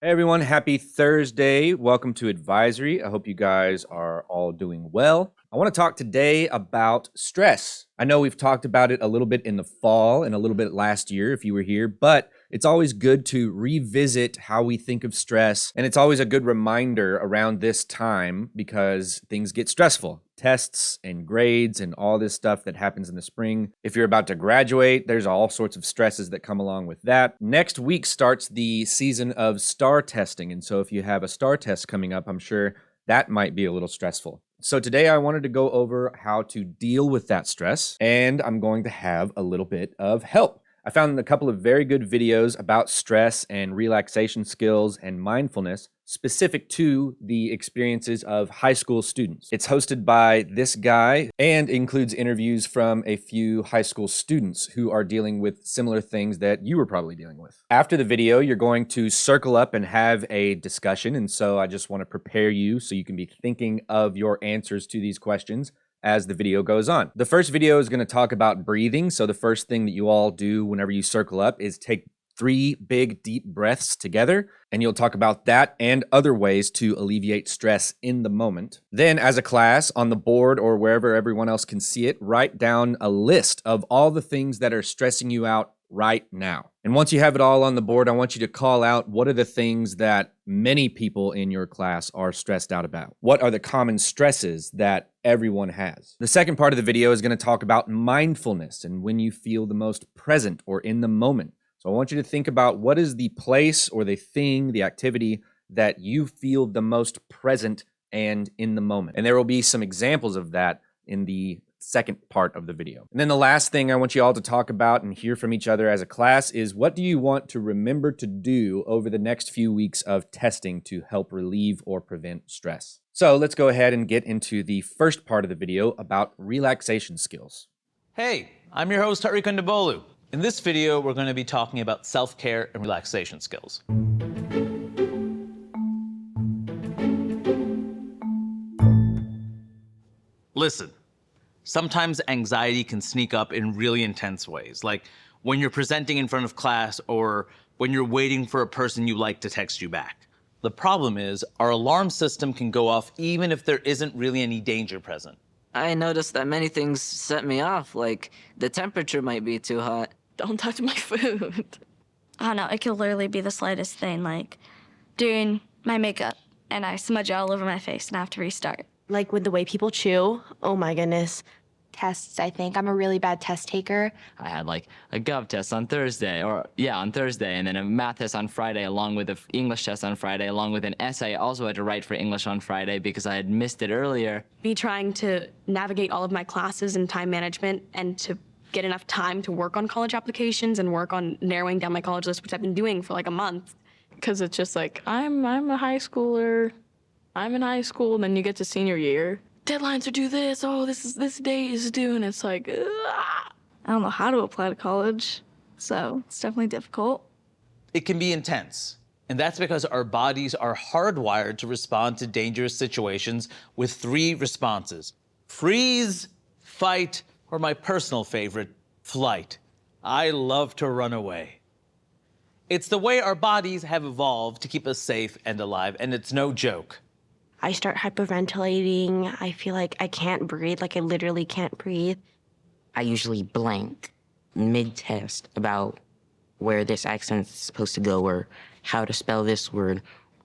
Hey everyone, happy Thursday. Welcome to Advisory. I hope you guys are all doing well. I want to talk today about stress. I know we've talked about it a little bit in the fall and a little bit last year if you were here, but it's always good to revisit how we think of stress. And it's always a good reminder around this time because things get stressful. Tests and grades and all this stuff that happens in the spring. If you're about to graduate, there's all sorts of stresses that come along with that. Next week starts the season of STAR testing. And so if you have a STAR test coming up, I'm sure that might be a little stressful. So today I wanted to go over how to deal with that stress, and I'm going to have a little bit of help. I found a couple of very good videos about stress and relaxation skills and mindfulness specific to the experiences of high school students. It's hosted by this guy and includes interviews from a few high school students who are dealing with similar things that you were probably dealing with. After the video, you're going to circle up and have a discussion, and so I just want to prepare you so you can be thinking of your answers to these questions as the video goes on. The first video is going to talk about breathing. So the first thing that you all do whenever you circle up is take 3 big deep breaths together, and you'll talk about that and other ways to alleviate stress in the moment. Then as a class on the board or wherever everyone else can see it, write down a list of all the things that are stressing you out right now. And once you have it all on the board, I want you to call out what are the things that many people in your class are stressed out about. What are the common stresses that everyone has? The second part of the video is going to talk about mindfulness and when you feel the most present or in the moment. So I want you to think about what is the place or the thing, the activity that you feel the most present and in the moment. And there will be some examples of that in the second part of the video. And then the last thing I want you all to talk about and hear from each other as a class is what do you want to remember to do over the next few weeks of testing to help relieve or prevent stress. So let's go ahead and get into the first part of the video about relaxation skills. Hey, I'm your host, Hari Kondabolu. In this video, we're going to be talking about self-care and relaxation skills. Listen, sometimes anxiety can sneak up in really intense ways, like when you're presenting in front of class or when you're waiting for a person you like to text you back. The problem is our alarm system can go off even if there isn't really any danger present. I noticed that many things set me off, like the temperature might be too hot. Don't touch my food. I don't know, it could literally be the slightest thing, like doing my makeup and I smudge it all over my face and I have to restart. Like with the way people chew, oh my goodness. Tests, I think. I'm a really bad test taker. I had like a gov test on Thursday, and then a math test on Friday, along with an English test on Friday, along with an essay I also had to write for English on Friday because I had missed it earlier. Me trying to navigate all of my classes and time management and to get enough time to work on college applications and work on narrowing down my college list, which I've been doing for like a month. Because it's just like, I'm a high schooler, I'm in high school, and then you get to senior year. Deadlines are due this, this date is due, and it's like, ugh. I don't know how to apply to college, so it's definitely difficult. It can be intense, and that's because our bodies are hardwired to respond to dangerous situations with 3 responses: freeze, fight, or my personal favorite, flight. I love to run away. It's the way our bodies have evolved to keep us safe and alive, and it's no joke. I start hyperventilating. I feel like I can't breathe, like I literally can't breathe. I usually blank mid-test about where this accent is supposed to go or how to spell this word.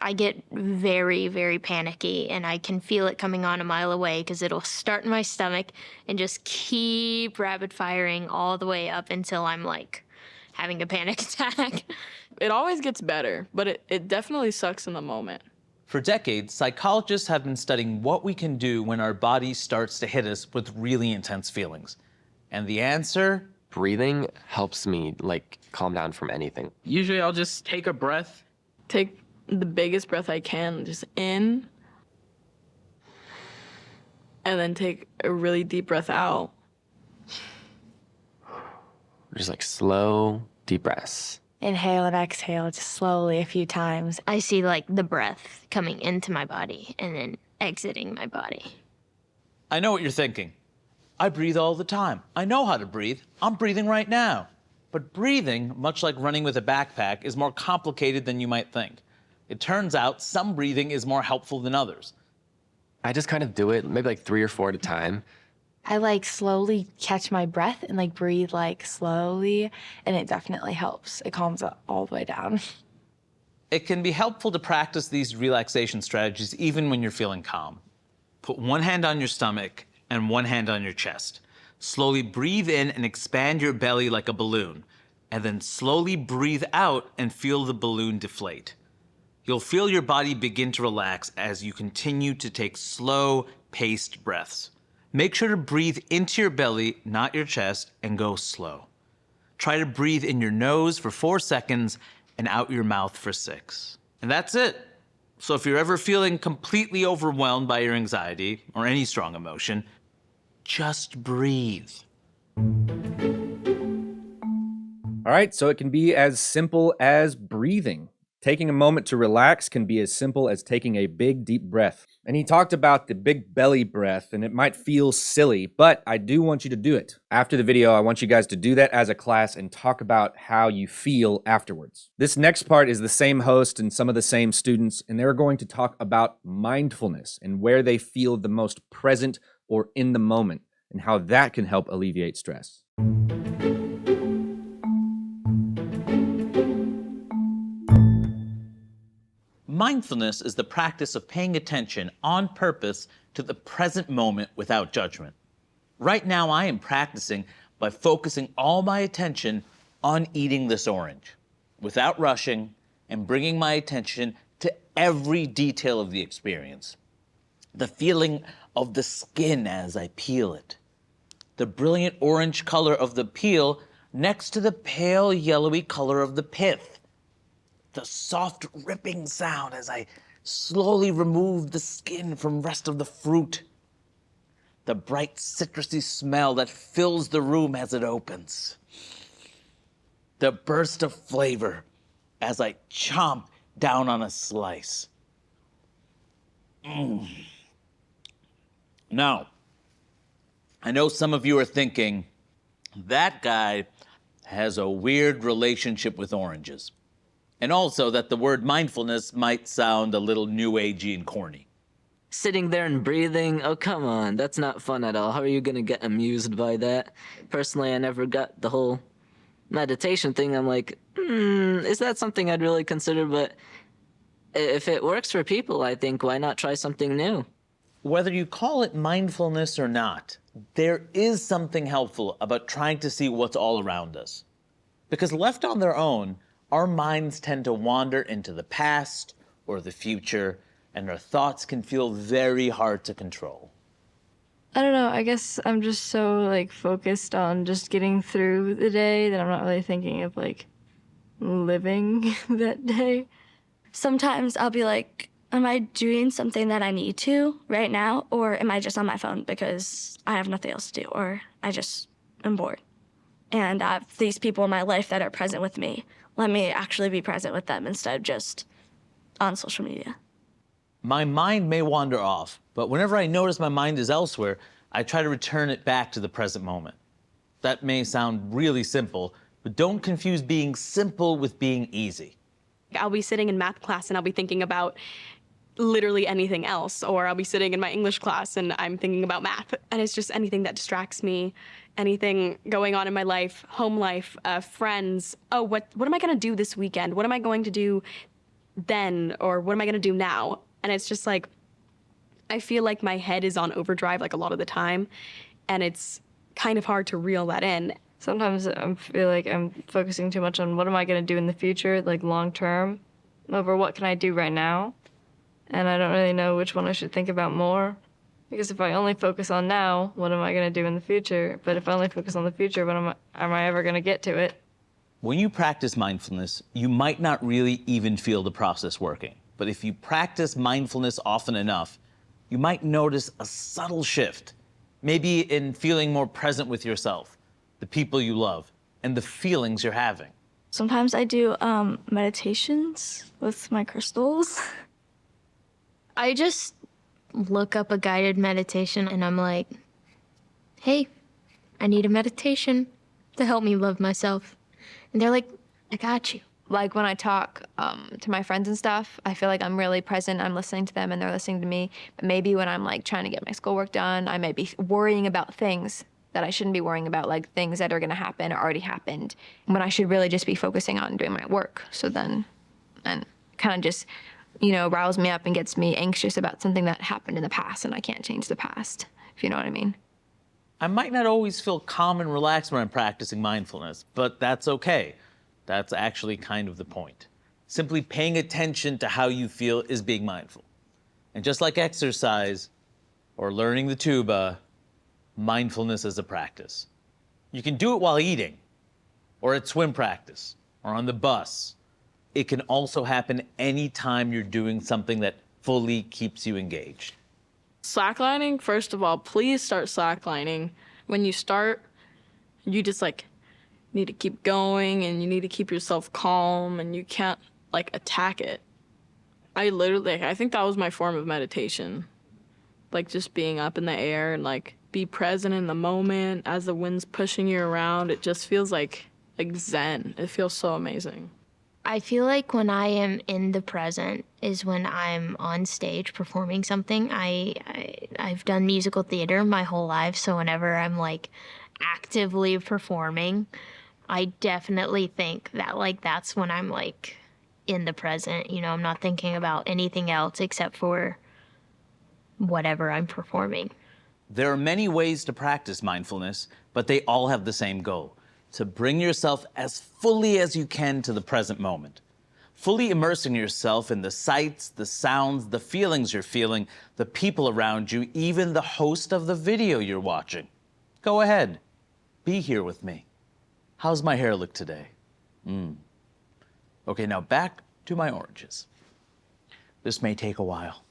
I get very, very panicky, and I can feel it coming on a mile away because it'll start in my stomach and just keep rapid firing all the way up until I'm like having a panic attack. It always gets better, but it definitely sucks in the moment. For decades, psychologists have been studying what we can do when our body starts to hit us with really intense feelings. And the answer? Breathing helps me, calm down from anything. Usually I'll just take a breath. Take the biggest breath I can, just in. And then take a really deep breath out. Just slow, deep breaths. Inhale and exhale just slowly a few times. I see like the breath coming into my body and then exiting my body. I know what you're thinking. I breathe all the time. I know how to breathe. I'm breathing right now. But breathing, much like running with a backpack, is more complicated than you might think. It turns out some breathing is more helpful than others. I just kind of do it maybe like 3 or 4 at a time. I like slowly catch my breath and like breathe like slowly, and it definitely helps. It calms it all the way down. It can be helpful to practice these relaxation strategies even when you're feeling calm. Put one hand on your stomach and one hand on your chest. Slowly breathe in and expand your belly like a balloon, and then slowly breathe out and feel the balloon deflate. You'll feel your body begin to relax as you continue to take slow, paced breaths. Make sure to breathe into your belly, not your chest, and go slow. Try to breathe in your nose for 4 seconds and out your mouth for 6. And that's it. So if you're ever feeling completely overwhelmed by your anxiety or any strong emotion, just breathe. All right, so it can be as simple as breathing. Taking a moment to relax can be as simple as taking a big, deep breath. And he talked about the big belly breath, and it might feel silly, but I do want you to do it. After the video, I want you guys to do that as a class and talk about how you feel afterwards. This next part is the same host and some of the same students, and they're going to talk about mindfulness and where they feel the most present or in the moment, and how that can help alleviate stress. Mindfulness is the practice of paying attention on purpose to the present moment without judgment. Right now, I am practicing by focusing all my attention on eating this orange, without rushing, and bringing my attention to every detail of the experience. The feeling of the skin as I peel it, the brilliant orange color of the peel next to the pale yellowy color of the pith, the soft ripping sound as I slowly remove the skin from rest of the fruit, the bright citrusy smell that fills the room as it opens, the burst of flavor as I chomp down on a slice. Now, I know some of you are thinking, that guy has a weird relationship with oranges. And also that the word mindfulness might sound a little new agey and corny. Sitting there and breathing, oh come on, that's not fun at all. How are you gonna get amused by that? Personally, I never got the whole meditation thing. I'm like, is that something I'd really consider? But if it works for people, I think, why not try something new? Whether you call it mindfulness or not, there is something helpful about trying to see what's all around us. Because left on their own, our minds tend to wander into the past or the future, and our thoughts can feel very hard to control. I don't know, I guess I'm just so like focused on just getting through the day that I'm not really thinking of like living that day. Sometimes I'll be like, am I doing something that I need to right now, or am I just on my phone because I have nothing else to do, or I just am bored? And I have these people in my life that are present with me. Let me actually be present with them instead of just on social media. My mind may wander off, but whenever I notice my mind is elsewhere, I try to return it back to the present moment. That may sound really simple, but don't confuse being simple with being easy. I'll be sitting in math class and I'll be thinking about literally anything else, or I'll be sitting in my English class and I'm thinking about math, and it's just anything that distracts me, anything going on in my life, home life, friends. Oh, what am I gonna do this weekend? What am I going to do then, or what am I gonna do now? And it's just like, I feel like my head is on overdrive like a lot of the time, and it's kind of hard to reel that in. Sometimes I feel like I'm focusing too much on what am I gonna do in the future, like long term, over what can I do right now. And I don't really know which one I should think about more. Because if I only focus on now, what am I going to do in the future? But if I only focus on the future, am I ever going to get to it? When you practice mindfulness, you might not really even feel the process working. But if you practice mindfulness often enough, you might notice a subtle shift, maybe in feeling more present with yourself, the people you love, and the feelings you're having. Sometimes I do meditations with my crystals. I just look up a guided meditation and I'm like, hey, I need a meditation to help me love myself. And they're like, I got you. Like when I talk to my friends and stuff, I feel like I'm really present. I'm listening to them and they're listening to me. But maybe when I'm like trying to get my schoolwork done, I may be worrying about things that I shouldn't be worrying about, like things that are going to happen or already happened, when I should really just be focusing on doing my work. So then, and kind of just, riles me up and gets me anxious about something that happened in the past and I can't change the past, if you know what I mean. I might not always feel calm and relaxed when I'm practicing mindfulness, but that's okay. That's actually kind of the point. Simply paying attention to how you feel is being mindful. And just like exercise or learning the tuba, mindfulness is a practice. You can do it while eating, or at swim practice, or on the bus. It can also happen anytime you're doing something that fully keeps you engaged. Slacklining, first of all, please start slacklining. When you start, you just need to keep going and you need to keep yourself calm and you can't attack it. I think that was my form of meditation. Just being up in the air and be present in the moment as the wind's pushing you around. It just feels like zen. It feels so amazing. I feel like when I am in the present is when I'm on stage performing something. I've done musical theater my whole life, so whenever I'm actively performing, I definitely think that that's when I'm in the present. I'm not thinking about anything else except for whatever I'm performing. There are many ways to practice mindfulness, but they all have the same goal: to bring yourself as fully as you can to the present moment. Fully immersing yourself in the sights, the sounds, the feelings you're feeling, the people around you, even the host of the video you're watching. Go ahead, be here with me. How's my hair look today? Okay, now back to my oranges. This may take a while.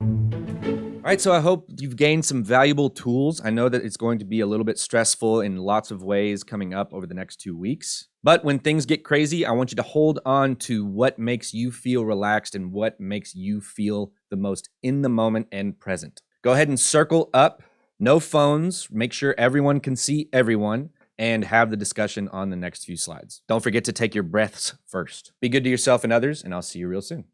All right, so I hope you've gained some valuable tools. I know that it's going to be a little bit stressful in lots of ways coming up over the next 2 weeks. But when things get crazy, I want you to hold on to what makes you feel relaxed and what makes you feel the most in the moment and present. Go ahead and circle up, no phones, make sure everyone can see everyone, and have the discussion on the next few slides. Don't forget to take your breaths first. Be good to yourself and others, and I'll see you real soon.